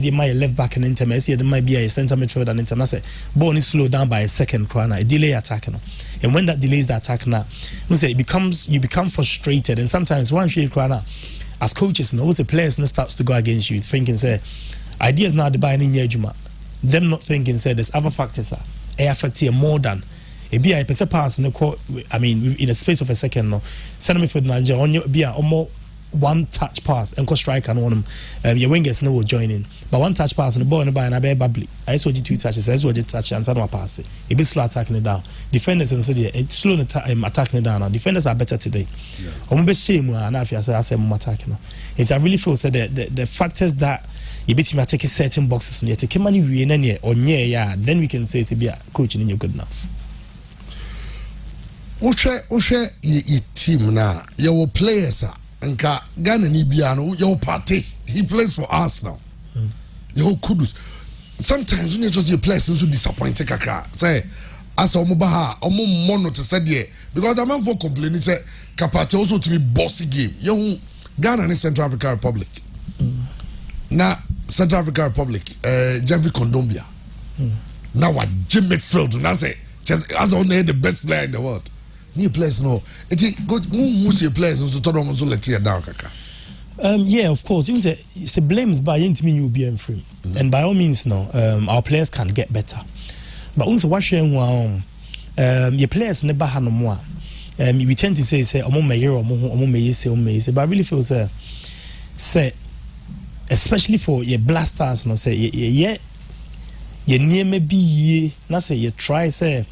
they might left back and inter, there might be a center midfield and inter. I say ball is slowed down by a second corner, a delay attack, and when that delays the attack now, you become frustrated, and sometimes one shade corner, as coaches, the players starts to go against you, thinking say ideas now the buying in Juma, them not thinking say there's other factors affect here more than. It be a pass in the court. I mean, in a space of a second, no. Send me for Nigeria on your be a almost one touch pass and go strike and one your wingers no will join in. But one touch pass and the ball in the and a bear bubbly. I saw you 2 touches, I saw you touch and turn pass it. A bit slow attacking it down. Defenders and so it's slow attacking it down. Now defenders are better today. I'm be shame and I say more attacking. It's I really feel so the factors that you bet me take certain boxes and you take money we in any or near yeah, then we can say it's be a coaching in your good enough. Oshe your team now, your players nka Ghana ni bia no your party he plays for Arsenal. Your kudus. Sometimes when you just your players so disappointed kakra. Say as omo ba ha omo mono to say there because the man for complaining say Kapate also to be bossy game. You Ghana and Central African Republic. Now Central African Republic Jeffrey Kondombia. Now what Jim McField now say just as only the best player in the world. New players no. It good who players so to them so let tear down kaka. Yeah, of course. It's a blames by me you be free. And by all means no, our players can get better. But also what shame your players never had no more. We tend to say omo me year omo me say but I really feel say especially for your blasters no say yeah near maybe ye na say you try say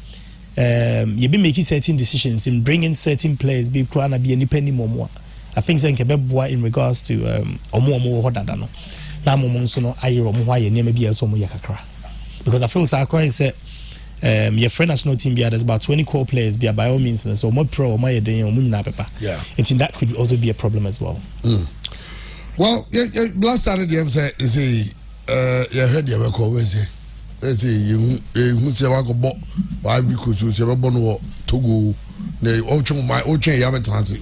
you be making certain decisions in bringing certain players be trying to be any penny more. I think say nkebe in regards to omo hodada no na momo so no ayero mo hwa ye near maybe so mo yakakra because I feel say I say your friend national team there's about 20 core players by all means so more pro more you doing omo paper. Yeah. And that could also be a problem as well. Well, last time the say is you heard you call we say you say wa go bo why we could say we born wo Togo ne ochen ya betrans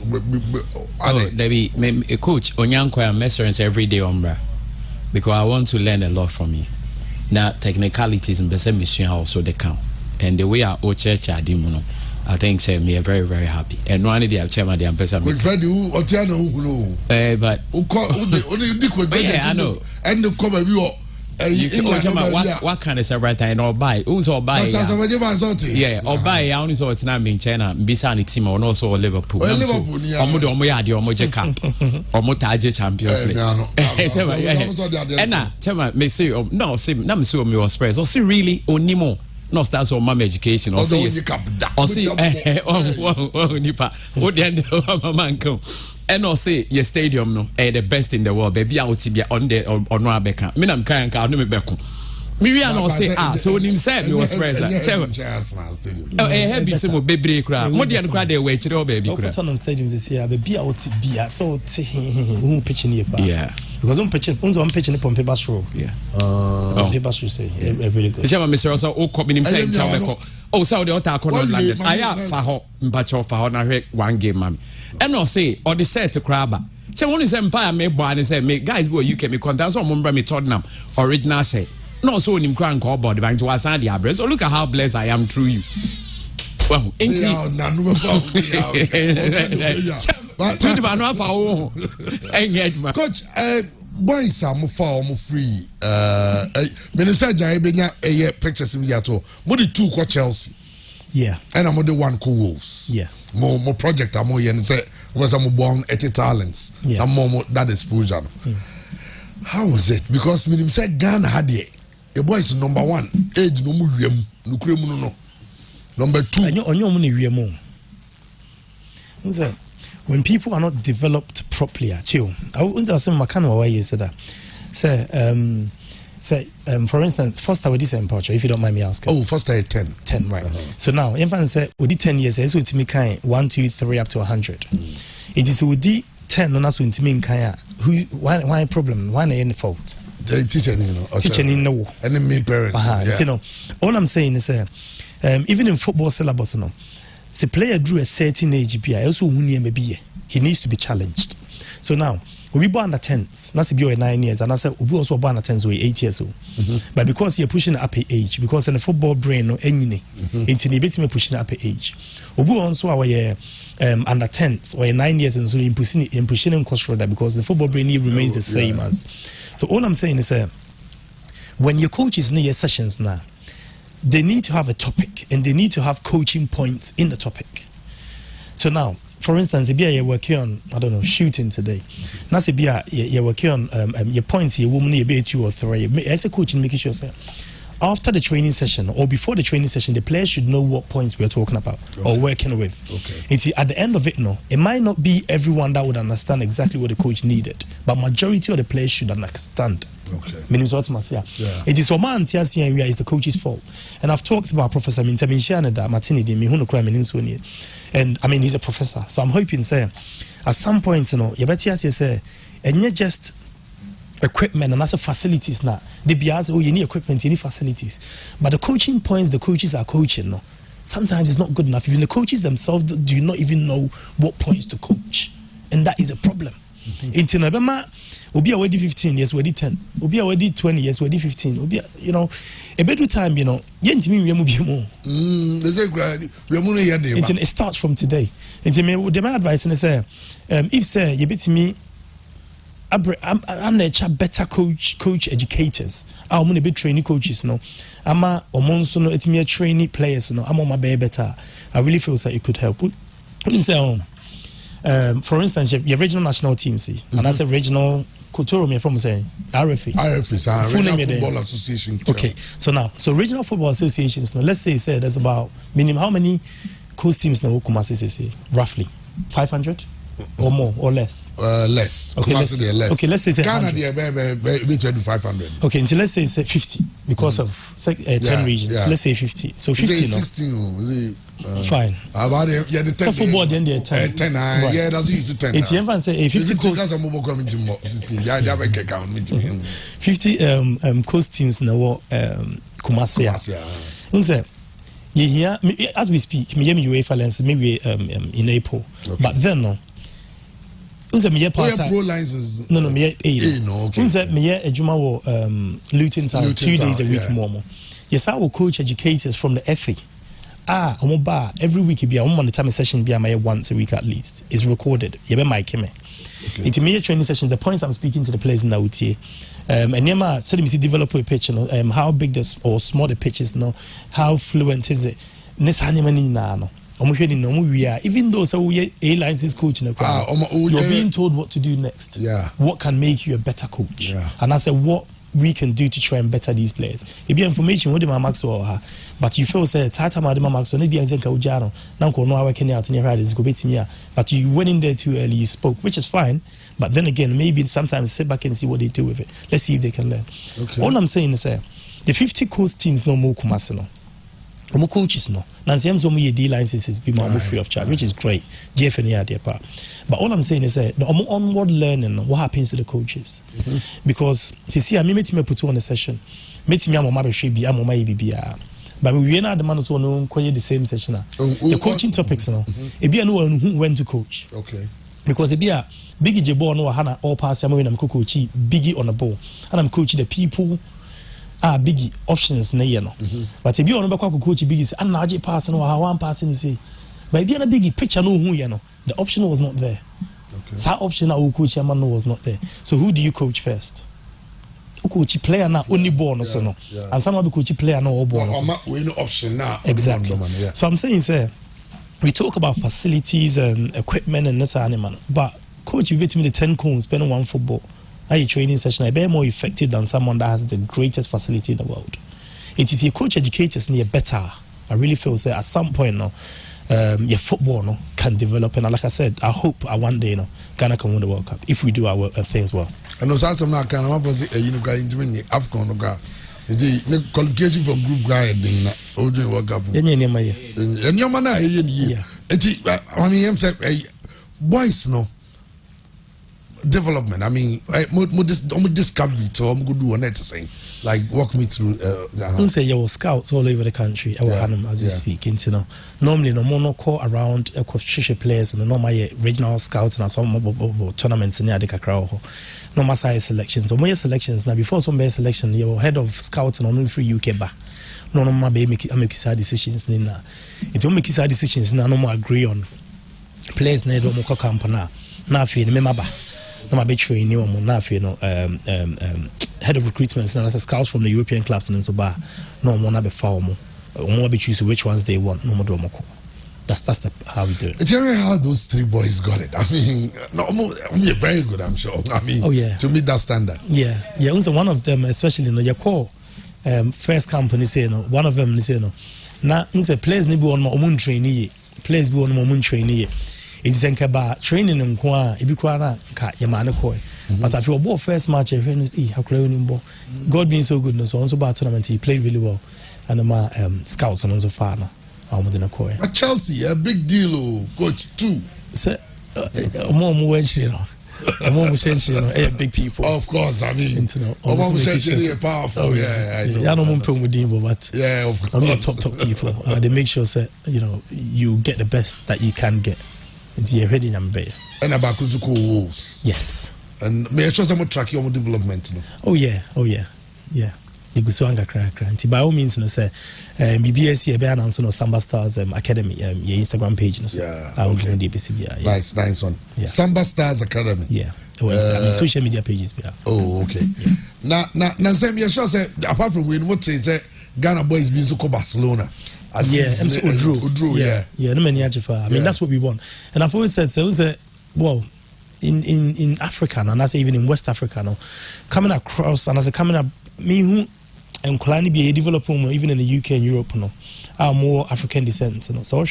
Debbie a coach onyanko am measures every day ombra because I want to learn a lot from you. Now technicalities in best mission also they count and the way our church are dimuno I think say me very very happy and one day I chairman the ambassador with Freddie Otiano who but I know and the come what kind of several time or buy who's or buy yeah or buy I only saw it's not in China Bisani team or also Liverpool omo ya de omo je camp omo taje Champions League and na tell me say no say na me so me was Spurs or see really onimo no start so mama education or see nipa o de man come and no say your stadium no the best in the world baby out be on the on no abeka me na kan ka no me beko me we no say so when him said me was present heavy say mo bebre kra mo de kra dey we kire o baby kra Tottenham stadiums this year baby out be so who pitching here yeah because on pitching in Pompe Basro yeah Pompe Basro say really good say Mr. also o come him say ncha oh so the other corner London aya fa ho mpacho fa ho na hwe one game mam and no say or the set to craba say one is empire me boy and say me guys go UK me contact so mo me Tottenham original say no so him crank about the bank to aside the address so look at how blessed I am through you well coach boys are more free minister Jai benya pictures we at all mo the 2 ko Chelsea yeah and I'm the 1 ko Wolves yeah more project am here and say was am born at talents and more that exposure how was it because me say Ghana had the boys number 1 age no mu wiem no kure mu no number 2 onyo mu ne wiem o when people are not developed properly at you I want to say makano why you said that say for instance first I would this empathy if you don't mind me asking first I 10 right so now if I say we did 10 years so it me kind 1 2 3 up to 100 it is we did 10 no na so it me kind who why problem why any fault the teacher no and me parents you know all I'm saying is even in football syllabus no the player drew a certain age he also he needs to be challenged so now we born under 10s. That's if you're 9 years, and I said we also born under 10s, we're 8 years old. But because you're pushing up age, because in the football brain, no, any, it's in a pushing up age. We also our under 10s or 9 years, and so in pushing cost rather because the football brain remains the same as. So all I'm saying is, when your coaches near sessions now, they need to have a topic and they need to have coaching points in the topic. So now, for instance, if you're working on, I don't know, shooting today, now if you're working on your points, your woman, you be 2 or 3. As a coach, making sure after the training session or before the training session, the players should know what points we're talking about or working with. It's at the end of it, it might not be everyone that would understand exactly what the coach needed, but majority of the players should understand. It is what man is the coach's fault. And I've talked about Professor Martini, and I mean he's a professor, so I'm hoping say at some point, you better say, and not just equipment and also facilities now. The BRs, you need equipment, you need facilities. But the coaching points the coaches are coaching, sometimes it's not good enough. Even the coaches themselves do not even know what points to coach. And that is a problem. In November, we'll be already 15 years, we'll be 10. We'll be already 20 years, we'll be 15. We'll be, a better time, it starts from today. My advice is if say you bet me I'm better coach educators. I'm gonna be training coaches I'm a monso no it's me training players I'm on my better. I really feel that it could help. For instance, your regional national team, and that's a regional cultural me from saying RFA, Regional Football Association. Okay, so regional football associations. Now, let's say there's about minimum how many coast teams now? Kumasi roughly 500 or more or less. Less. Okay, let's say Ghana we 500. Okay, until let's say 50 because of 10 regions. Yeah. Let's say 50. So 50. 16. Fine. About the so football then they 10. 10. Right. Yeah, that's used to 10. It's even say 50 coast. 50 coast teams now Kumasi. Yeah, as we speak, maybe UEFA lens, maybe in April, but then no. Pro licenses. No, me okay. Me ejuma Luton Town 2 days a week more. Yes, I will coach educators from the FA. Every week be on the time session be once a week at least. It's recorded. You be my keme. It's me training session. The points I'm speaking to the players in Nautie. And Nema said me see develop a pitch, how big or small the pitch is, how fluent is it? Even though A-Lines is coaching, you're being told what to do next. What can make you a better coach? And I said, what we can do to try and better these players. It be information what my max or her, but you feel say Tata Madama Max or maybe I think Ujano, now I can out in your head is go bit me. But you went in there too early, you spoke, which is fine. But then again, maybe sometimes sit back and see what they do with it. Let's see if they can learn. All I'm saying is the 50 coast teams no more Kumasino. More coaches no. Nancy M's only D licenses be more free of charge, which is great. GFN idea part. But all I'm saying is the onward learning, what happens to the coaches? Because you see, I meet me put on a session. Meet me I'm but we are not the man who know the same session. The coaching topics now. It be anyone who went to coach. Because it be a Biggie Jabo no Hana all pass I'm coaching Biggie on the ball. And I'm coaching the people Biggie options na but if you want to coach Biggie say and now pass no how one passing say but if you a Biggie picture no who the option was not there. So that option that coach man was not there. So who do you coach first? Coach player now only born so no. And some of the coach player now all born. We no option now. Exactly. So I'm saying say we talk about facilities and equipment and this animal, but coach you get me the 10 cones spending one football. A training session I be more effective than someone that has the greatest facility in the world. It is your coach educators near better. I really feel say at some point now your football can develop, and like I said, I hope one day Ghana can win the World Cup if we do our things well. And also some now can have into AFCON the qualification from group guy doing World Cup. Boys development. I mean, more discovery to good do on it to say. Like walk me through. I say you scouts all over the country. As you speak, you know. Normally, no more call around players and no my regional scouts and some tournaments in the crowd. No more size selections. Or more selections now. Before some best selection, you're head of scouts and only free UK ba. No more make decisions. Nina, it don't make decisions. No more agree on players. No more company. Now feel remember. No be training you head of recruitment and as a scouts from the European clubs and so no more be foul more be choose which ones they want no more do. That's how we do it. Tell me how those three boys got it. I mean, no, very good, I'm sure. I mean, to meet that standard. Yeah. Also one of them, especially your call first company say one of them say now players need be on my trainee players be on my trainee. It is about training and if you can't cut your man but I feel about first match God being so good so about tournament he played really well and my scouts and also far now but Chelsea a big deal coach too big people of course I mean powerful but of course top people they make sure that you get the best that you can get. And about Kuzuko Wolves. Yes. And may I show some track your development? Oh yeah. You go so cry. By all means, say BBS here be announcing on Samba Stars Academy your Instagram page. I will give you the Nice one. Yeah. Samba Stars Academy. Yeah. Social media pages. Oh, okay. Yeah. Now, say me sure say apart from when what say Ghana boys being so Barcelona. Udru. No many I mean that's what we want. And I've always said well in Africa and I say even in West Africa now coming across and as a coming up me who and Kulani be a developer even in the UK and Europe are more African descent so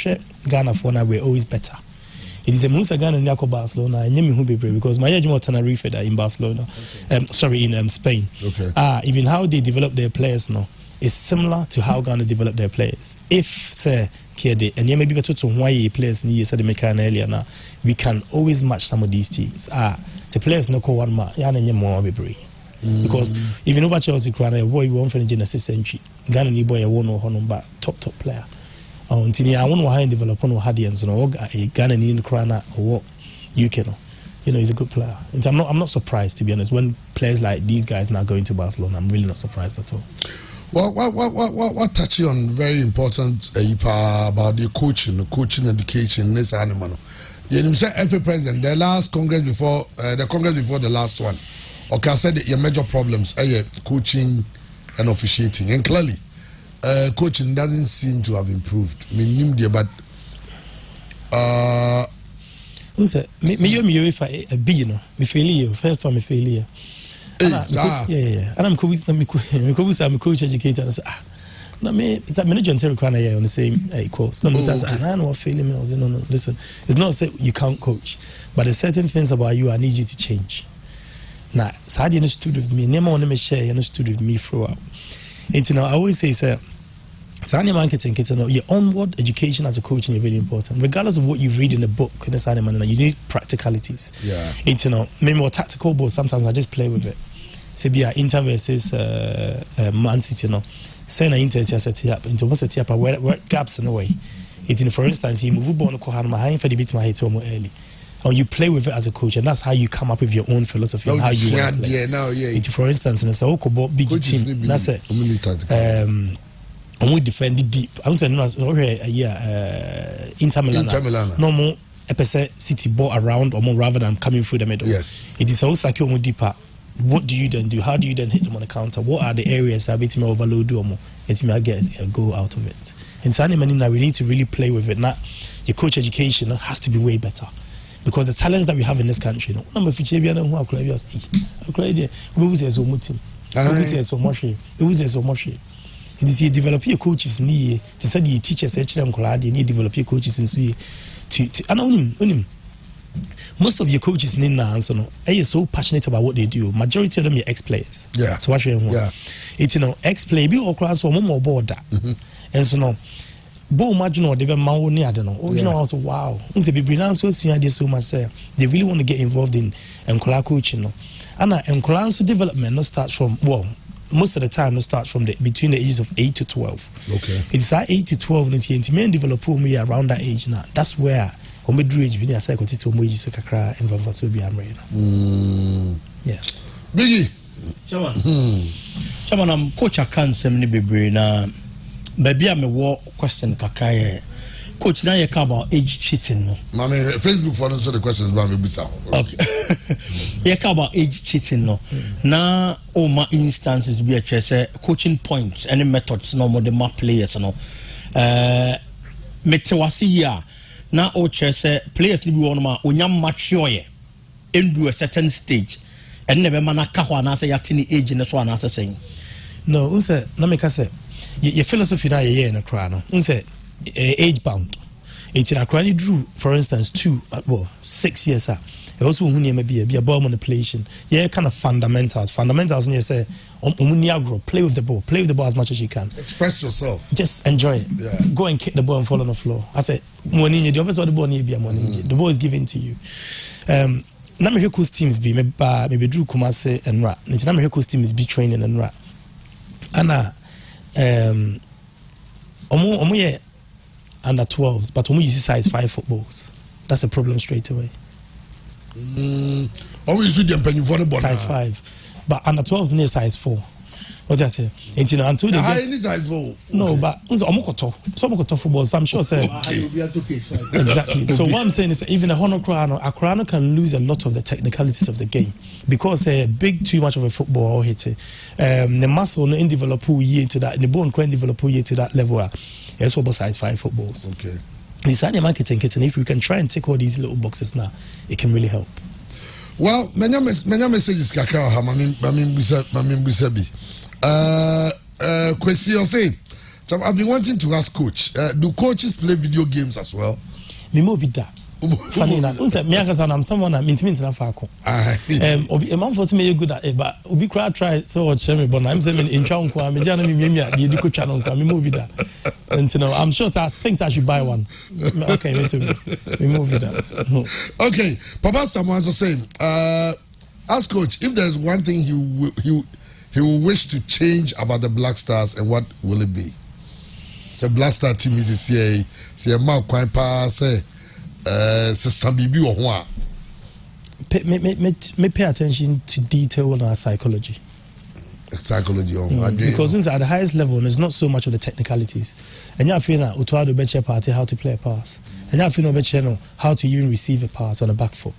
Ghana for now we're always better. It is a Musa Ghana and Yako Barcelona and Yemi Hube because my Yajimo Tenerife in Barcelona in Spain. Even how they develop their players now is similar to how Ghana develop their players. If say Kede and you may be better to why players in years said earlier now, we can always match some of these teams. The players no call one ma yana more because even over Chelsea Crown boy won for the Genesis century. Ghana ni boy won no hono but top player. Until I want to high develop on Hadians no Ghana ni Crown or UK no. He's a good player. And I'm not surprised to be honest when players like these guys now going to Barcelona. I'm really not surprised at all. Well, what touching on very important about the coaching education this animal. You say every president the last congress before the last one. Okay, I said your major problems coaching and officiating and clearly coaching doesn't seem to have improved. I mean, but me if I be me failure first time me failure. And I'm coach educator and I say no me it's a manager and Terry Crown on the same course. No says I know what failing me I was no listen it's not say you can't coach but there's certain things about you I need you to change. Now Sadi understood with me never want to share understood with me throughout. And I always say sir Sani marketing your onward education as a coach is really important regardless of what you read in the book in the you need practicalities. It's maybe more tactical but sometimes I just play with it. Say be Inter versus Man City say na Inter set up into what set up where gaps in a way. It's for instance you move ball ko han ma han for the bit my hit more early. Or you play with it as a coach and that's how you come up with your own philosophy and how you want to play. For instance in a big team that's it. And we defend it deep. I don't say no Inter Milan. No more City ball around or more rather than coming through the middle. Yes. It is also like you're deeper. What do you then do? How do you then hit them on the counter? What are the areas that makes me overload or more? It's me get a goal out of it. In Sani Manina, we need to really play with it. Now your coach education has to be way better. Because the talents that we have in this country, number of Chibiana who are it is you develop your coaches near to say the teachers you need develop your coaches in to most of your coaches in answer are so passionate about what they do. Majority of them are ex-players. So what it's ex-player be or class or more board that. And so Bo imagine or they be mawo ni ade no. Oh, you know, also wow. Unse be bring so senior dey so much say they really want to get involved in enkola coaching no. And enkola so development no starts from most of the time no starts from between the ages of 8 to 12. Okay. It's that 8 to 12 and the main developer around that age now. That's where when we do age we need a cycle to mo age so kakra involve so be amre no. Yeah. Biggie. Chairman, I'm coach akansem ni bebre na baby am wo question kakra ye. Coach na ye ka about age cheating no. Mami Facebook for answer the questions ba me bisa. Okay. Ye ka about age cheating no. Na o ma instances be a say coaching points any methods no more the ma players no. Metewasi ya na o say players li bi won ma onya mature ye into a certain stage and never man aka ho na say yatini age ne so na say no unse na me ka say your philosophy na ye na kra no unse age bound it's in akra drew for instance 6 years also hu ne be a ball manipulation kind of fundamentals and you say play with the ball as much as you can, express yourself, just enjoy it. Go and kick the ball and fall on the floor. I say the opposite of the ball the ball is given to you. Na me coach teams be maybe Drew Kumase and Ra. Na me coach teams be training and Ra. Ana omo ye under 12s, but omo use size 5 footballs. That's a problem straight away. Always use them penny for the ball. Size 5, but under 12s near size 4. What I say? Until they get size 4. No, okay. But omo koto footballs. I'm sure say exactly. So what I'm saying is even a Crono can lose a lot of the technicalities of the game because too much of a football or hit it. The muscle no develop year to that, the bone can develop year to that level. It's over size 5 footballs. Okay. Inside marketing kitten, if we can try and tick all these little boxes now, it can really help. Well, many messages kakao ha mamin bisabi. Question say, I've been wanting to ask coach, do coaches play video games as well? Funny enough, I'm someone I'm intimate enough. A man for me good at it, but we try so much. But I'm saying in Chong, I'm the coach channel. And I'm sure things I should buy one. Okay, we move it up. Okay, Papa someone's saying, ask coach if there's one thing he will wish to change about the Black Stars, and what will it be? So Black Star team is a say a mark quite pass say some bibi or what? Me pay attention to detail on our psychology. Because at the highest level, there's not so much of the technicalities. And you feel now, Utuado Beche party how to play a pass, and you feel no Beche how to even receive a pass on a back foot.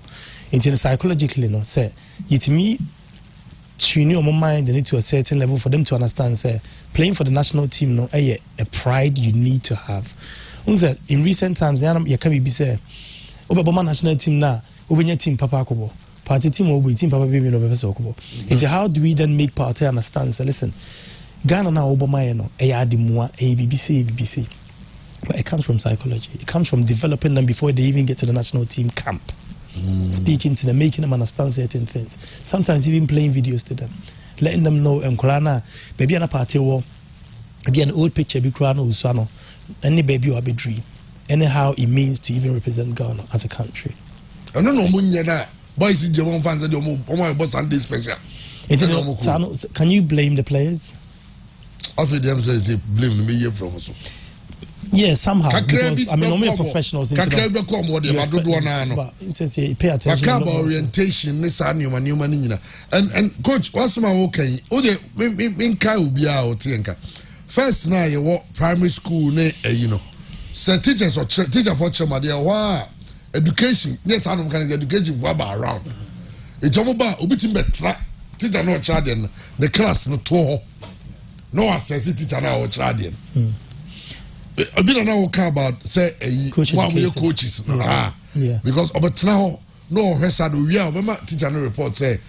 Into the psychologically, no say it me. Tune your mind to a certain level for them to understand. Say playing for the national team, no, a pride you need to have. In recent times, you can be say, "Obama national team na, Obenya team papa kobo, party team obo team papa baby no bebe kobo." It's how do we then make party understand? Say, listen, Ghana na Obama no, adimua, BBC. But it comes from psychology. It comes from developing them before they even get to the national team camp. Speaking to them, making them understand certain things. Sometimes even playing videos to them, letting them know Nkolana, baby an a party war, maybe an old picture be Krano Usano, any baby or be dream. Anyhow it means to even represent Ghana as a country. I don't know that boys in German fans Sunday special. Can you blame the players? After them say blame me from us. Yeah, somehow. Because only professionals into pay attention. Orientation, and coach, what's my okay? First now you walk primary school, say teachers or teacher for chama they education. Yes, I don't can education around. It's all about ubitim betra. Teacher no child the class no to no access teacher now child. I been now about say one of your coaches because about now no rest we are teacher no report say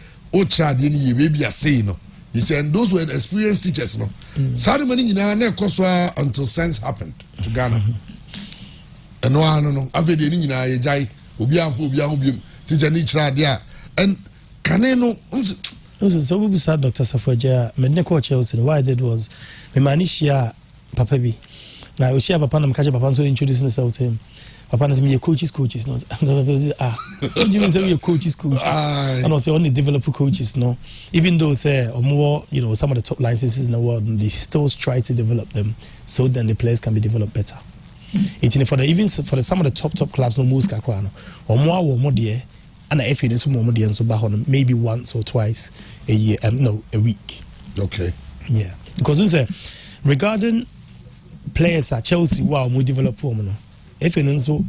child any maybe a say no he said those were experienced teachers no ceremony until sense happened to Ghana and no after the ni jai obi teacher ni child there and can no so we said Dr. Safoja me ne coach why I did was me manishia papa bi Now we share papa, I'm catching papa, so introducing myself to him. Papa is me coaches. What do you mean say we coaches? And also only developer coaches, no. Even though say or more, some of the top licenses in the world, they still try to develop them so then the players can be developed better. It's for some of the top clubs, no most kakwana or more dear, and I feel so more dear and so maybe once or twice a year, a week. Okay. Yeah, because we say regarding players at Chelsea, wow, we develop women. If you so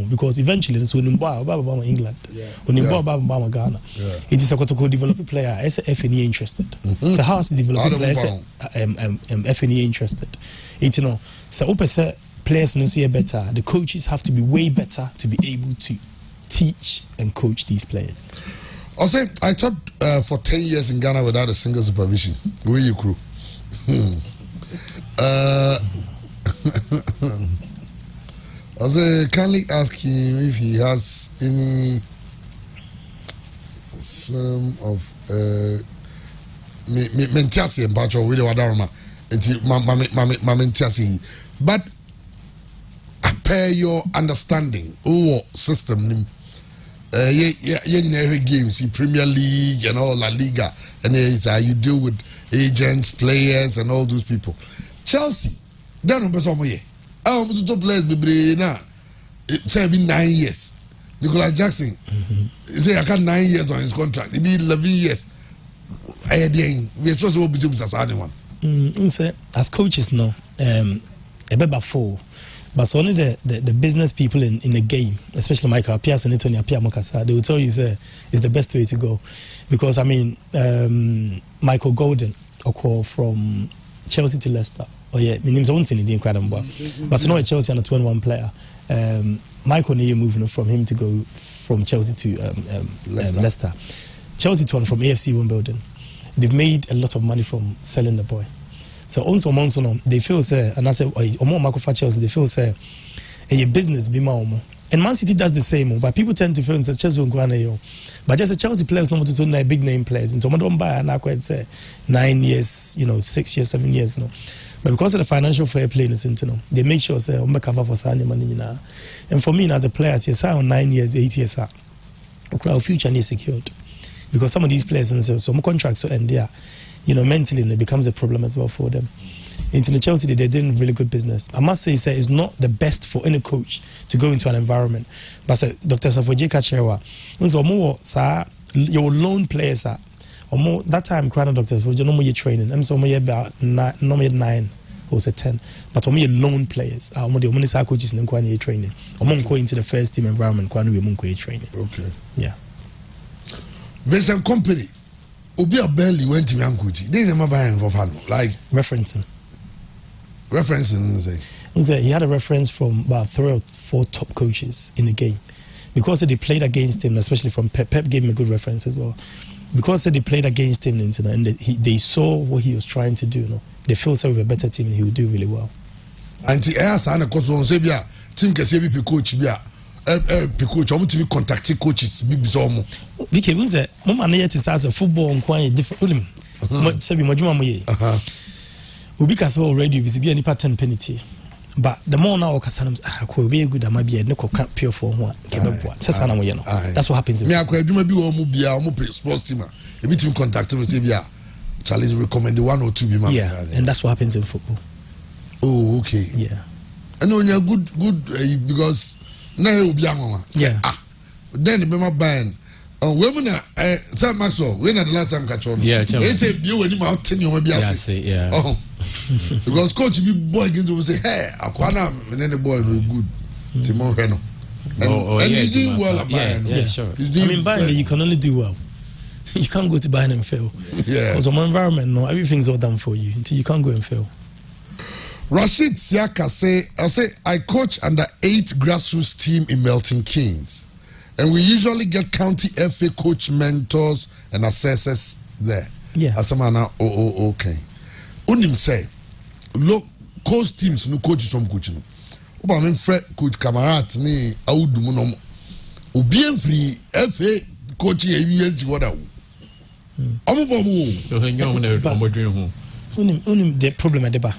because eventually so England, Ghana. It is a to develop player as FNE interested. So how is the developing player FNE interested? It's so open players no better. The coaches have to be way better to be able to teach and coach these players. Also, I taught for 10 years in Ghana without a single supervision. Where you crew? I say, kindly ask him if he has any some of mentiasi and batch of video wadarma mentiasi, but per your understanding or system every games in Premier League and all La Liga and you deal with agents, players and all those people. Chelsea then to players be now. It's been 9 years. Nicolas Jackson, say I got 9 years on his contract. It be 11 years. We are supposed to be as anyone. As coaches, no, about 4. But only the business people in the game, especially Michael Pias and Tony Apia Mokasa, they will tell you is the best way to go. Because I mean, Michael Golden, from Chelsea to Leicester. Oh yeah, my name's Ontin, the incredible. But no, Chelsea and a 21 player. Michael Neyer moving from him to go from Chelsea to Leicester. Chelsea to one from AFC Wimbledon. They've made a lot of money from selling the boy. So also they feel say, and I say, Michael for Chelsea, they feel say, a business be more. And Man City does the same, but people tend to feel that Chelsea will go on. But just a Chelsea players not to own big name players. And someone don't buy and I quite say 9 years, 6 years, 7 years, But because of the financial fair play in the center, they make sure say I'm cover for signing money. And for me as a player, yes, I on 9 years, 8 years, our future is secured. Because some of these players and so some contracts so end there, mentally it becomes a problem as well for them. Into the Chelsea, they're doing really good business. I must say, it's not the best for any coach to go into an environment. But Dr. Safoje Kachewa, your loan players are, or more that time, Dr. Safoje, no more training. I'm so about 9 or 10. But only loan players are more the only coaches in the training. Or more go into the first team environment, training. Okay. Yeah. There's a company. Obia barely went to Yankuchi. They never buy for fun. Like referencing. Say he had a reference from about 3 or 4 top coaches in the game. Because they played against him, especially from Pep gave him a good reference as well. Because they played against him and they saw what he was trying to do. They feel so with a better team and he would do really well. And the air sana koso on sebia team kese bi coach bia coach omo tv contacting coaches bi bisomo. Because we say mama na yet is as a football nkwan different. Sebi modjuma mo ye. Obi ka so already bi be any pattern penalty. But the more now okasanam ko be good am bia ne ko pure for ho kebeboa. Sesa na mo ye no. That's what happens. Me akwa adwuma bi wo mo bia mo sports team a ebi team contact me say bia challenge recommend 1 or 2 be man. Yeah, and that's what happens in football. Oh, okay. Yeah. And when you're good because now you be yeah. Then remember buying. Women Sam Maxwell, when the last time catch on. Yeah, they say you when you out 10 you maybe yeah. Oh. Because coach be boy against will say, hey, Aquana and then the boy will good. Timon Reno. And he's doing well at Bayern. Yeah, sure. Bayern you can only do well. You can't go to Bayern and fail. Yeah. Because of my environment, everything's all done for you until you can't go and fail. Rashid Siaka I coach under 8 grassroots team in Milton Keynes, and we usually get county FA coach mentors and assessors there. Yeah. Asamana okay. Unim say, look, coach teams no coaches from coaching. Oba men Fred coach Kamarat ni audu mo no. Obi free FA coaching e what that. Omo for mo. Unim the problem at the back.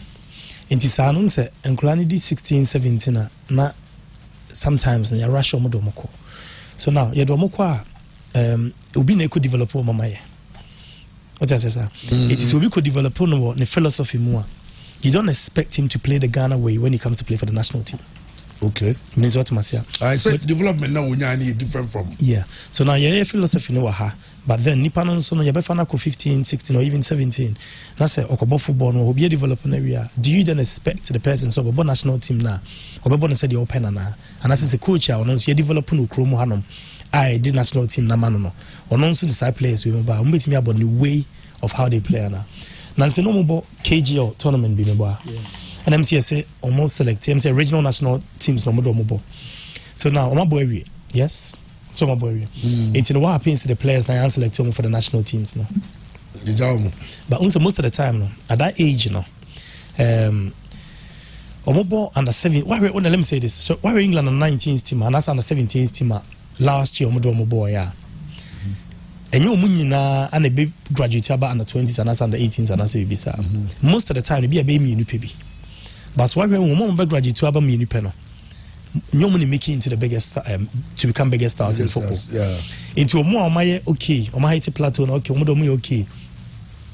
Nti saa no nse nkura ne di 16 17 na sometimes na ya rush omo do moko. So now ye do moko a obi na could develop o mama ye. What I say sir? It is obi could develop no the philosophy more. You don't expect him to play the Ghana way when he comes to play for the national team. Okay. Means what Masia. I said development now we need different from. Yeah. So now your philosophy no ha. But then nipa no so no you be fan 15, 16 or even 17. Na say okobo football no obi develop area. Do you then expect the person so obo national team na obo no say the open na and as a coach or no so you develop no kromo hanom. I did national team na mano no. Or no so decide players we remember me about the way of how they play na. Na say no mo KG or tournament be me ba. And MCS almost select MCS regional national teams no more. So now my boy yes. So my boy it's in what happens to the players now select for the national teams now. But also most of the time no, at that age no under 7 why let me say this. So why England under 19s team and that's under 17s team last year boy yeah. And you munyina and a big graduate about under 20s and that's under 18s and that's bisa. Most of the time it be a baby in UPB. But why when woman graduate to me in penal, no money making into the biggest to become biggest stars in football. Yeah. Into a more my okay, on my height plateau, okay, okay.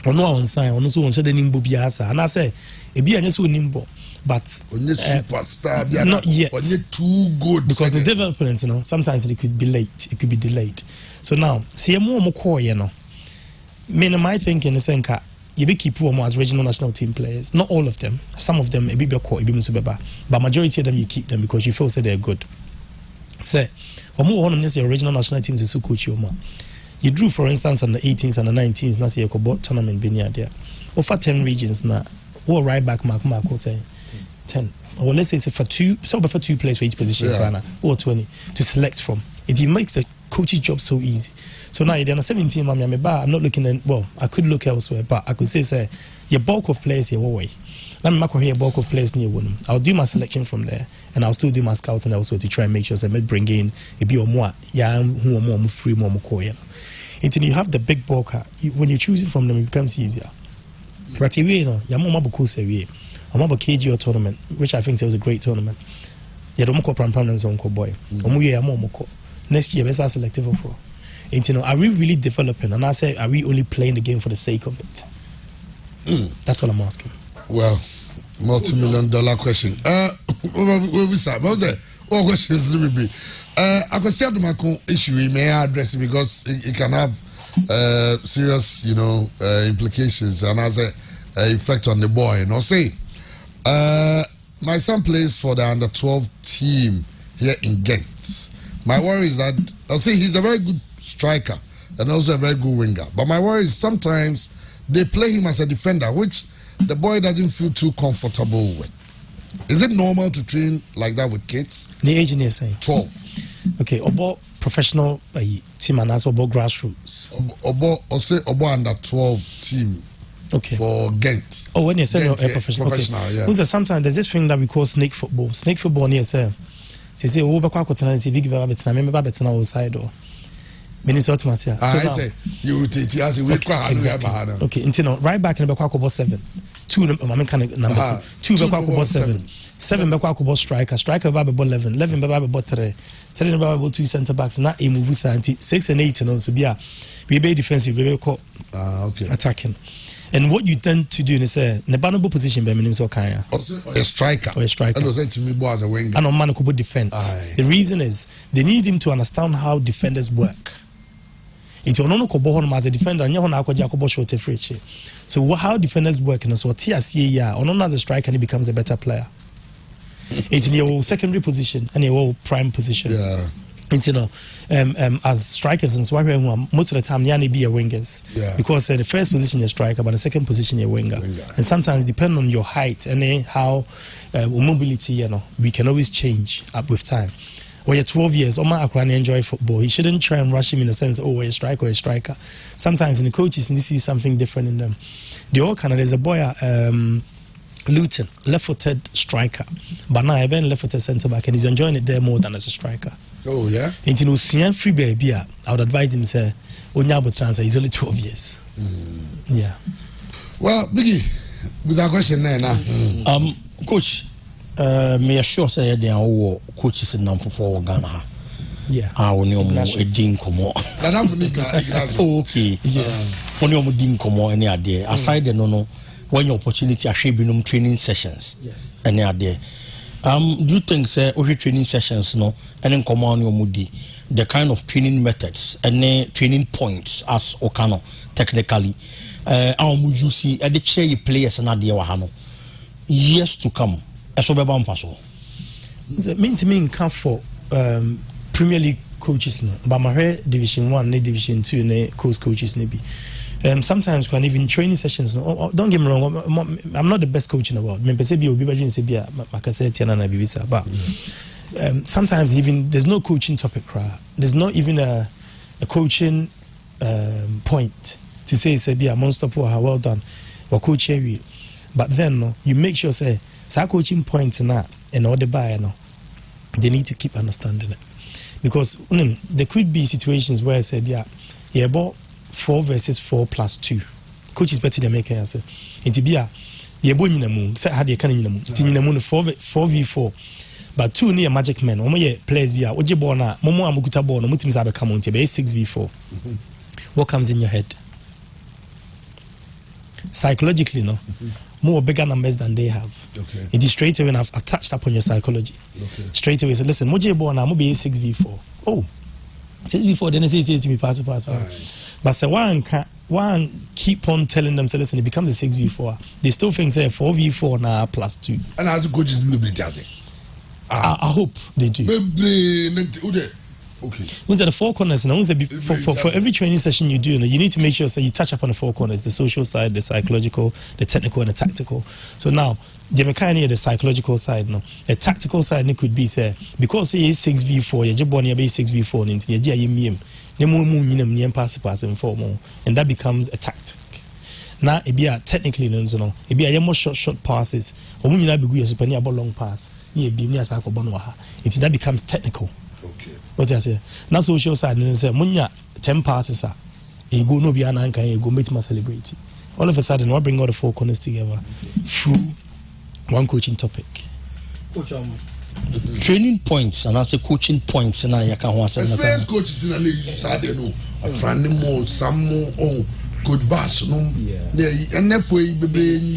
Or no on sign, on so on said the nimbo biasa, and I say, it be a so nimbo, but superstar, not yet. But you're too good because the development, you know, sometimes it could be late, it could be delayed. So now, see a more core, you know. Me my thinking is saying you be keep them as regional national team players. Not all of them. Some of them, but majority of them you keep them because you feel say they're good. Say, one of the original national teams is coach you. You drew, for instance, on the 18s and the 19s. Now see a tournament being there. Over 10 regions now. Or right back mark 10. Or let's say for two players for each position, or 20 to select from. It makes the coach's job so easy. So now you're 17, I'm not looking at, well, I could look elsewhere, but I could say, your bulk of players here, way. Let me mark here bulk of players near one. I'll do my selection from there, and I'll still do my scouting elsewhere to try and make sure I may bring in a bit more, who are more free, more core. Until you have the big bulk, when you're choosing from them, it becomes easier. But you know, you're more Bukusa, I'm about KG or tournament, which I think was a great tournament. You don't call problems on boy. Next year, let's selective pro. And you know, are we really developing? And I say, are we only playing the game for the sake of it? That's what I'm asking. Well, multi-million-dollar question. What was that? What was that? What questions will be? I could say my issue. We may address it because it can have serious, you know, implications and as a effect on the boy. And I'll say, my son plays for the under 12 team here in Ghent. My worry is that I'll say he's a very good striker and also a very good winger. But my worry is sometimes they play him as a defender, which the boy doesn't feel too comfortable with. Is it normal to train like that with kids? The age you're saying 12. Okay, about professional team and also about grassroots. About under 12 team. Okay. For Ghent. Oh, when you say professional, okay. Yeah. Sometimes there's this thing that we call snake football. Snake football, near say. They say, "Oh, back what can I say? Big rabbits. I remember rabbits now outside or." Many sorts of say. I say you rotate. I say we exactly. Okay, until right back in the back about 7. 2 numbers. 2 back about 7. 7 back about striker. Striker back about 11. 11 back about 3. 3 back about 2 centre backs. Not a move. 6 and 8 and also be we be defensive. We be okay. Attacking. And what you tend to do is say, the position by means of Kaya. A striker. Or a striker. And was to me as a winger. And a man who could defend. The reason is they need him to understand how defenders work. It's your no kobo as a defender, and you want to Jacobo short free. So how defenders work and so TSC or as a striker and he becomes a better player. It's in your secondary position and your prime position. Yeah. And you know, as strikers and so most of the time, you be a wingers. Yeah. Because the first position you're striker, but the second position you're winger. And sometimes, depending on your height and how mobility, you know, we can always change up with time. When you're 12 years, Omar Akrani enjoy football. He shouldn't try and rush him in the sense, oh, we're a striker, a striker. Sometimes in the coaches, and you see something different in them. The all kind of, there's a boy, Luton, left-footed striker. But now I've been left-footed centre-back, and he's enjoying it there more than as a striker. Oh, yeah? And you know, free baby, I would advise him, say, Onyabo transfer, he's only 12 years. Yeah. Well, Biggie, with a question now. Coach, me assure say they are all coaches in number for Ghana. Yeah. Only a ding come on. Okay. Only a ding come on any idea. Aside the no, when your opportunity are shaping training sessions. Yes. Any idea? Do you think say every training sessions no and then come on your moody the kind of training methods and training points as Okano technically you see at the chair players and idea wahano years to come so be bam faso mean to me come for Premier League coaches no but my division 1 ne division 2 ne coaches ne be sometimes when even training sessions no, don't get me wrong, I'm not the best coach in the world. Me pese bi obi ba say bia makase tiana na bibisa but sometimes even there's no coaching topic there's not even a coaching point to say bia monster for how well done or coach here but then no you make sure say coaching points na and all the buyer no they need to keep understanding it because there could be situations where say bia yeah but 4 versus 4 plus 2. Coach is better than making answer. It be a ye boy in a moon, set had a cannon in the moon 4v4. But 2 near magic men, or ye players be a Ojibona, Momo Amukuta born, Mutims have come on to be 6v4. What comes in your head? Psychologically, no, more bigger numbers than they have. Okay. It is straight away and I've touched upon your psychology. Okay. Straight away, so listen, Mojibona, Mobi 6v4. Oh, 6v4, then I say it to me part. But say one keep on telling them, say listen, it becomes a 6v4. They still think say 4v4 now plus 2. And as the coaches will be judging. I hope they do. Okay. Once at the 4 corners, and for every training session you do, you need to make sure you touch upon the 4 corners: the social side, the psychological, the technical, and the tactical. So now the mechanic, the psychological side, no, the tactical side, it could be say because he is 6v4, you just born here 6v4, and that becomes a tactic. Now it be a technically no, it be a more short passes, or when you not be good as a long pass, that becomes technical. Okay. What I say? Now social side and say munya 10 passes you go no be an anchor you go meet my celebrity. All of a sudden we bring all the 4 corners together through one coaching topic. Coach, training points and also coaching points and I can want experience coaches in a league Saturday no a friend more some more good bass no and if we be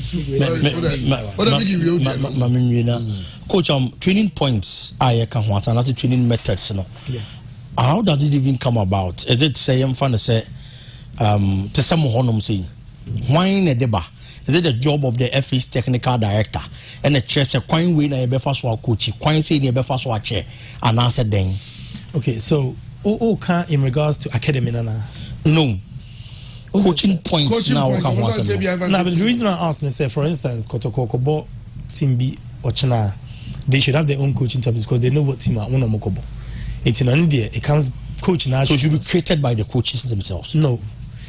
Coach, training points I can want and also training methods no. How does it even come about? Is it say I'm fun to say to some honum say why in a deba? Is it the job of the FA's technical director and the chair say quite way na ebe so coach quite say ni ebe so chair and answer then. Okay, so can in regards to academy na no coaching points now can want. Now but the reason I ask is say for instance Kotoko team B or China they should have their own coaching topics because they know what team are one of Mokobo. It's in India. It comes coach now. So it should be created by the coaches themselves. No.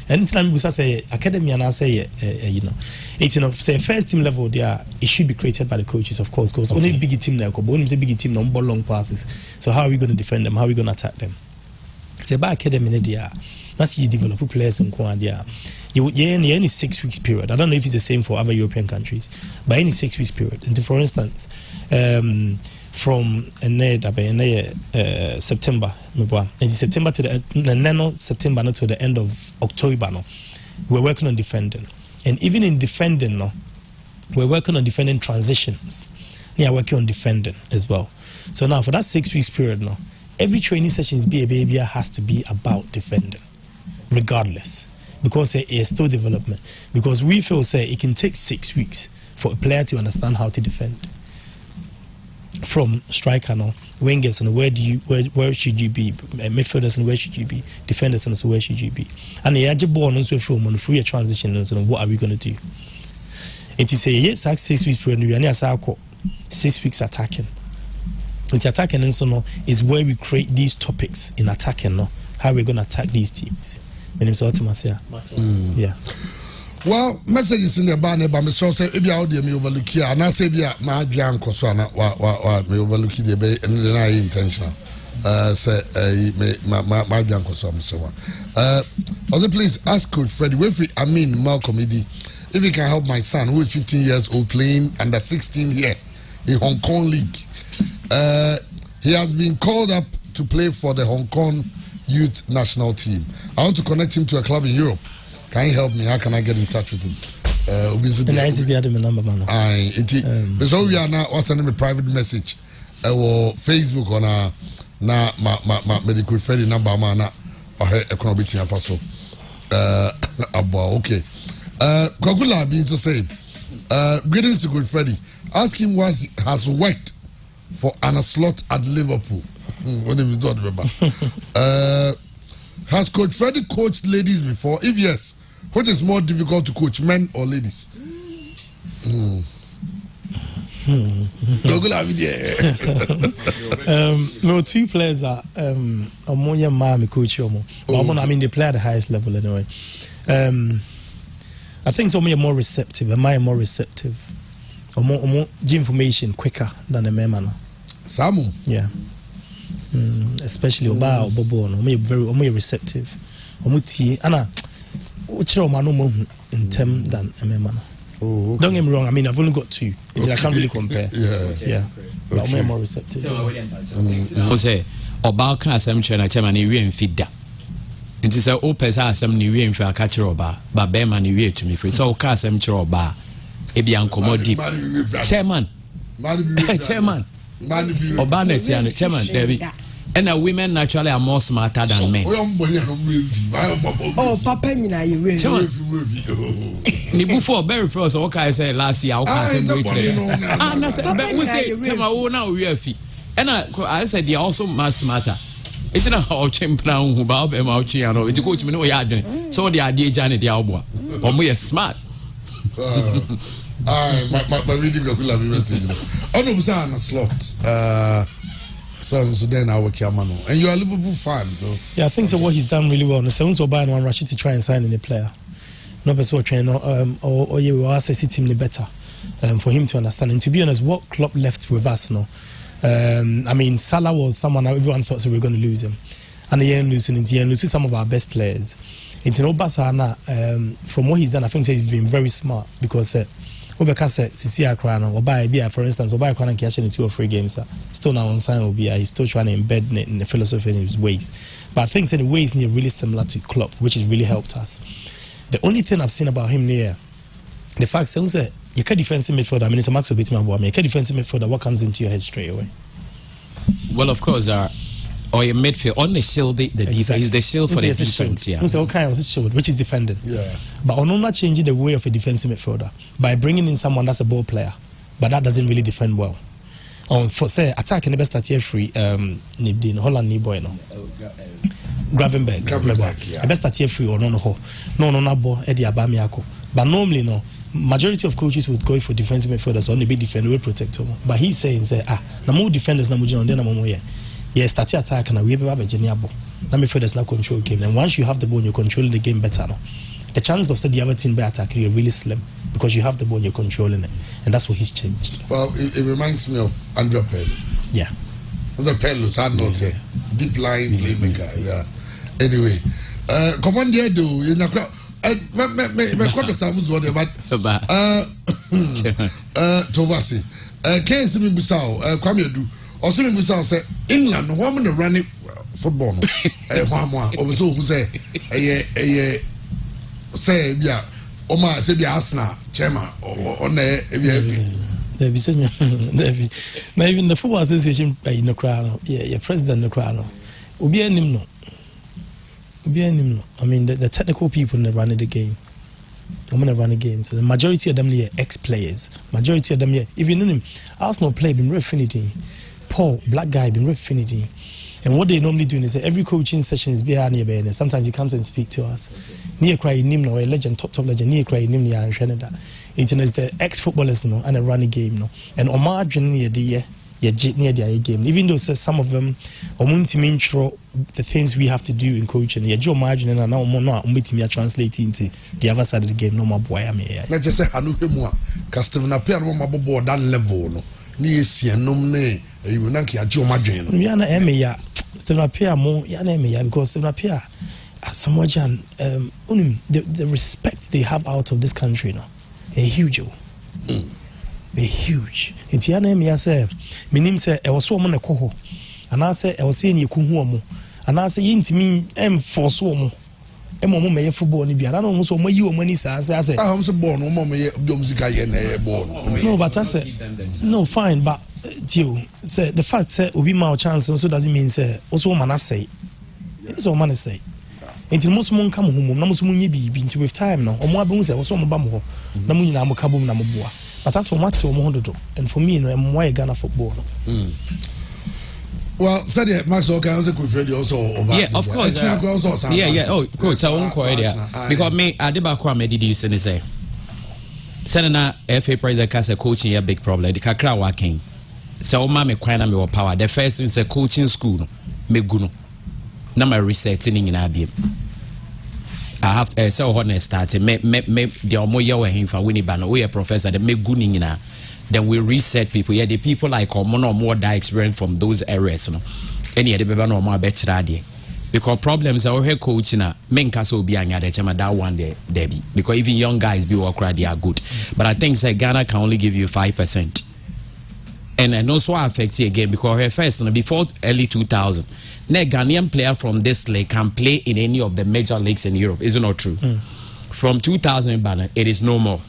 Anytime we say academy and I say it's say first team level there it should be created by the coaches of course because only big team now only say big team no ball long passes. So how are we going to defend them? How are we going to attack them? Say by academy there that's you develop players in Kwandia. You any 6 weeks period. I don't know if it's the same for other European countries, but any 6 weeks period. And for instance, from September, and September to September to the end of October, no, we're working on defending, and even in defending, no, we're working on defending transitions. Yeah, working on defending as well. So now for that 6 weeks period, no, every training session has to be about defending, regardless. Because it's still development. Because we feel it can take 6 weeks for a player to understand how to defend. From striker, no, wingers, and where should you be? Midfielders, and where should you be? Defenders, and so where should you be? And the edge ball also from on free transition, and so what are we going to do? It is a yes, 6 weeks period. We are 6 weeks attacking. It's attacking, and so no is where we create these topics in attacking. No, how we're going to attack these teams. Yeah. Well, messages in the banner, but Mr. Say, if you are the me overlook here, and I say, yeah, my Jan Kosana, what me overlook the bay, and then I intentional. Say, my Jan Kosana, so on. Also, please ask Coach Freddie, Malcolm, if he can help my son, who is 15 years old, playing under 16 here in Hong Kong League. He has been called up to play for the Hong Kong youth national team. I want to connect him to a club in Europe. Can you help me? How can I get in touch with him? Number, man. So we are now sending me a private message or Facebook on my medical Freddie number man or economic so okay. Kogula being the same. Greetings to good Freddie. Ask him what he has worked for Anna Slot at Liverpool. What have you thought about? Has Coach Freddie coached ladies before? If yes, what is more difficult to coach, men or ladies? No, two players are Omoya Mami coach Omo. I mean they play at the highest level anyway. I think some are more receptive, am I more receptive? Or more information quicker than a man. Samu. Yeah. Especially Oba or Bobo, very receptive. Omuti Anna Uchro Mano more in term than a man. Oh, okay. Don't get me wrong, I mean I've only got two. I can't really compare. Yeah. But I'm more receptive. Jose, Oba can some China chairman and feed that. It is a open some new in for a catcher Oba, but Bearman you to me free. So cast some Oba. Ebian commodity. Chairman. Obanet and Chairman David. And women naturally are more smarter than men. Oh, Papa, you know, you really. Before very first, okay, I said last year, and I said, they are also much smarter. It's not how champion who bob and Mauchiano, it's coach me no yard. So the idea, Janet, the album. Or we are smart. My reading of love message. Oh, no, Slot. So then I work Yamano. And you are a Liverpool fan, so yeah, I think so. What he's done really well. The sounds of buying one rush to try and sign in a player. No person train or you will ask a team better for him to understand. And to be honest, what Klopp left with us, no. I mean, Salah was someone everyone thought we were going to lose him, and the end losing some of our best players. It's no Basana. From what he's done, I think he's been very smart because. Obeka said, Sisia Krana, or buy beer, for instance, or buy Krana catching in 2 or 3 games. Still now on sign will be, he's still trying to embed it in the philosophy in his ways. But I think in the ways near really similar to Klopp, which has really helped us. The only thing I've seen about him near, the fact that you can defensive midfielder, I mean, it's a max of bit about me. You can defensive midfielder, what comes into your head straight away? Well, of course, or your midfield on the shield, the defense is the shield for the defense. Yeah. So okay, was shield, which is defending. Yeah. But on not changing the way of a defensive midfielder by bringing in someone that's a ball player, but that doesn't really defend well. For say attacking the best at year free, in Holland ni boy no. Gravenberg. Yeah. The best at year free or no ball Eddie Abamiako. But normally no. Majority of coaches would go for defensive midfielders on the big defender will protect him. But he's saying na more defenders na mujino then na more here. Yes, start attack and we have a genial ball. Let me feel there's no control game. And once you have the ball, you're controlling the game better. No? The chances of the other team by attacking are really slim because you have the ball, you're controlling it, and that's what he's changed. Well, it reminds me of Andrea Pello. Yeah, Andrea Pello, not a deep line playmaker. Yeah. Anyway, come on, there, do you know? My contract was what about Tobasi. Can't see me Bissau, come here, do. Or some people say England, no woman running football. One more, or so who say, yeah, Oma, say, Arsenal, Chema, or on there, maybe in the Football Association in the crown, yeah, president in the crown. Ubi and him, no. I mean, the technical people in the running the game. I'm gonna run the games. So the majority of them here ex-players. Majority of them here, if you know him, Arsenal play been Refinity. Paul, black guy, been Refinity. And what they normally do is every coaching session is behind here. Sometimes he comes and speak to us. Near cry nim no a legend, top legend. Near cry nim ya and Shenada. It is the ex-footballers no and a running game no. And Omar near the near their game. Even though some of them the things we have to do in coaching. Yeah, Joe margin and now more translate into the other side of the game. No more boy. I mean, let's just say Hanu Hemwa, Castle Napia, no more board that level. No, Niesi and Nomne, you will not get Joe margin. Yana Emia, still appear more Yana Emia because still appear as someone the respect they have out of this country now. a huge a huge nti ya na me ya say minim say e wo so mo na kɔ ana say e wo say ne ku hu omo ana say yintimi force omo mo meye football ni bia na no so mo yi omo ni say I'm so born no mo meye music ye na ball no but I say no fine but tio say the fact say obi ma chance so doesn't mean say also man say so man say until most mon come home na most mon ye bi until with time no omo abu say so mo ba mo ho na mo nyina mo ka bom na mo boa but that's what matter omo hododo and for me no em why Ghana football no well said it Max okay also could Freddie also yeah of course yeah oh coach I won't call it because me Adebako Amedi you say na FA president case coaching a big problem the kakra working so o ma me kwan na me power the first thing say coaching school no me gu no na my research ni nyina biem I have to say honest start me the omo ye we himfa we ni ba no we a professor the me gu ni nyina then we reset people yeah the people like omo no more that experience from those areas no any the beba no more better there because problems are here coaching na men ka so bi anya de chama that one there be because even young guys be work they are good but I think say Ghana can only give you 5% and also affect you again because her first before early 2000 na Ghanaian player from this league can play in any of the major leagues in Europe is it not true from 2000 banner it is no more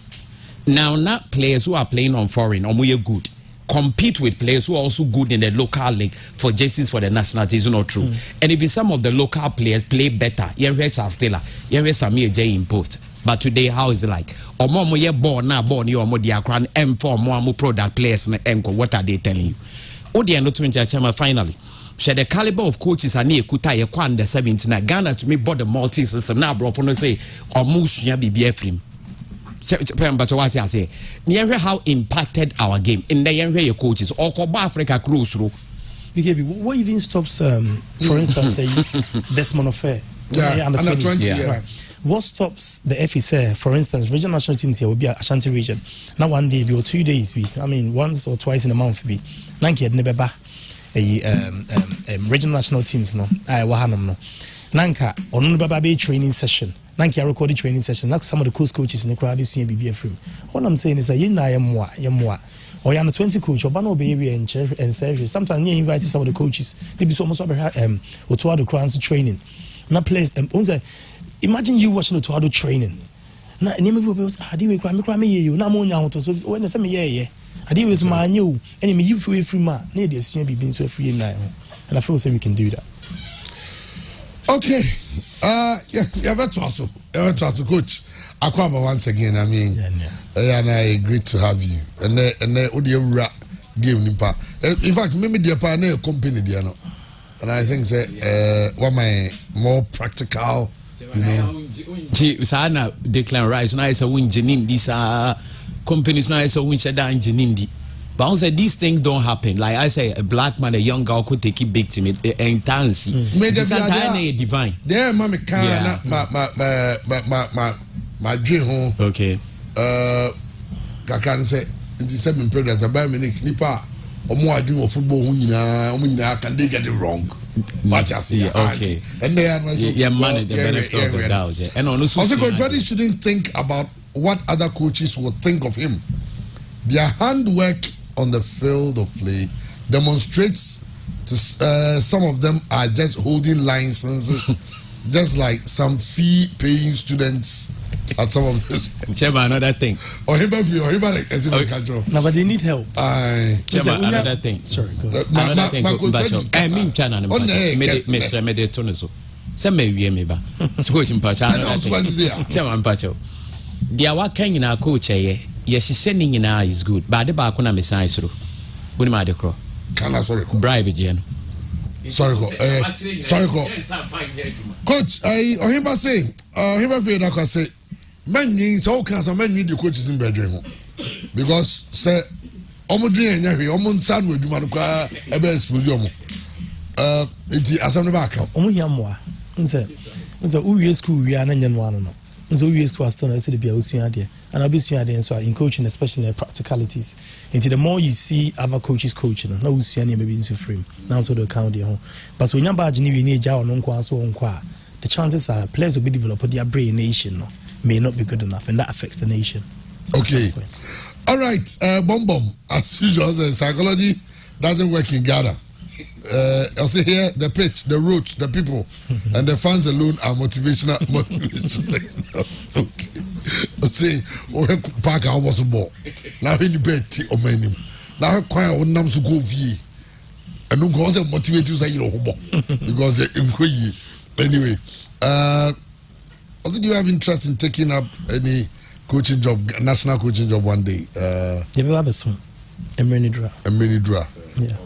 now not players who are playing on foreign or more good compete with players who are also good in the local league for jerseys for the national team is not true and if some of the local players play better Yenwe Chastela Yenwe Samir J import but today how is it like omo ye ball na ball ni omo dia kran M4 mo product players na enko what are they telling you odi no to chama finally share the caliber of coaches are near kuta ye kwa under 17 na Ghana to me board the multi system na bro for no say omo sua bibia free but what I say how impacted our game in the young your coaches or Coba Africa cruise through what even stops for instance Desmond Affair under 20 right. What stops the FSA for instance regional national teams here will be Ashanti region now 1 day or 2 days I mean once or twice in a month be nanki had never regional national teams no I wahanum no nanka onu baba be training session nanki recorded training session like some of the coaches in the crowd is seeing BBF frame all I'm saying is that you na yemwa or you 20 coach or bano baby and service sometimes you invite some of the coaches they be so much or to the crowds training na place imagine you watching the to training na name people say adi we kwa me you na mo nya hoto so when say me ye adi we my new and me you free ma na dey asua bibi so free na and I feel say we can do that. Okay, yeah, that's awesome. Coach. Akwaba once again. I mean, and I agree to have you. And then Odiura game nimpa. In fact, maybe the partner company there no. And I think say what my more practical, you know. Sana decline rise. Now it's a win genin. These companies now it's a win shada genin. But I say these things don't happen. Like I say, a black man, a young girl could take it big to me. Intense. Divine. There, mommy can my dream home. Okay. Kakan say, in the 7 predators, a Bayern Nipa, or more dream of football. Can they get it wrong? But I see, okay. And they are managed the benefit of the doubt. And also, Freddie shouldn't think about what other coaches would think of him. Their handwork on the field of play demonstrates to some of them are just holding licenses just like some fee-paying students at some of this. Chairman, another thing. Or no, but they need help. Chairman, another thing. Sorry. Another thing. I mean, China. Coach yes, sending in is good, but the back on a message through. When my decro. Can I sorry? Bribe again. Sorry, Coach, I him say, him afraid I can say, men needs all kinds of men need the coaches in bedroom because say, Omodri and Yahweh, Omon San will do Manuka, a best museum. It's as I'm back. Omuyamwa. So, we school, we are an one. So we used to ask them, I said, be a and I'll be so in coaching, especially in practicalities. And the more you see other coaches coaching, now we see any maybe into frame. Now so the count their home. But when you're bad, you need Jaw non so on qua. The chances are players will be developed their brain nation may not be good enough, and that affects the nation. Okay. All right, Bomb. As usual, the psychology doesn't work in Ghana. I'll say here the pitch, the roots, the people, and the fans alone are motivational. Okay. I'll say, park I was a ball. Now in the bed, or many. Now choir on names to go via. And no cause motivate you say you know because anyway. Also, do you have interest in taking up any coaching job, national coaching job one day? You have a son, a mini draw. A mini draw. Yeah.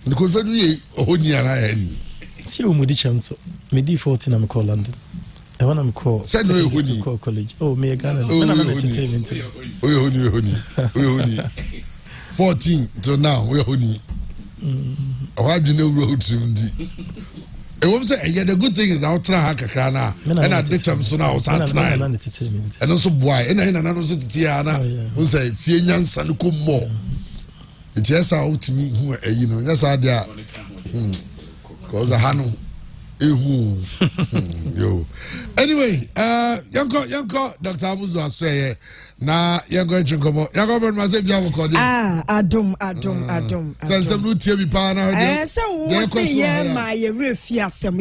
Because when we hold near I see you with the chance. Me D 14 I'm call London. The one I'm call. Said no you call college. Oh, me Ghana. Oh, I'm entertainment. We 14 till now we honey. Why do you know road to it won't say, yeah, the good thing is I'll try Hakakana and I did some soon. I was at 9 and also boy, and then another Tiana who say, Fian Sanukum more. It's yes out to me who you know, yes, I dare because I hanu. Yo. Anyway, Yanko, Dr. Amuzu say na Yanko Chinkomo. Yanko Ben Masem Jamo Kodi. Adom. Sense of Lutia be pana. So we say, yeah, my refiasem.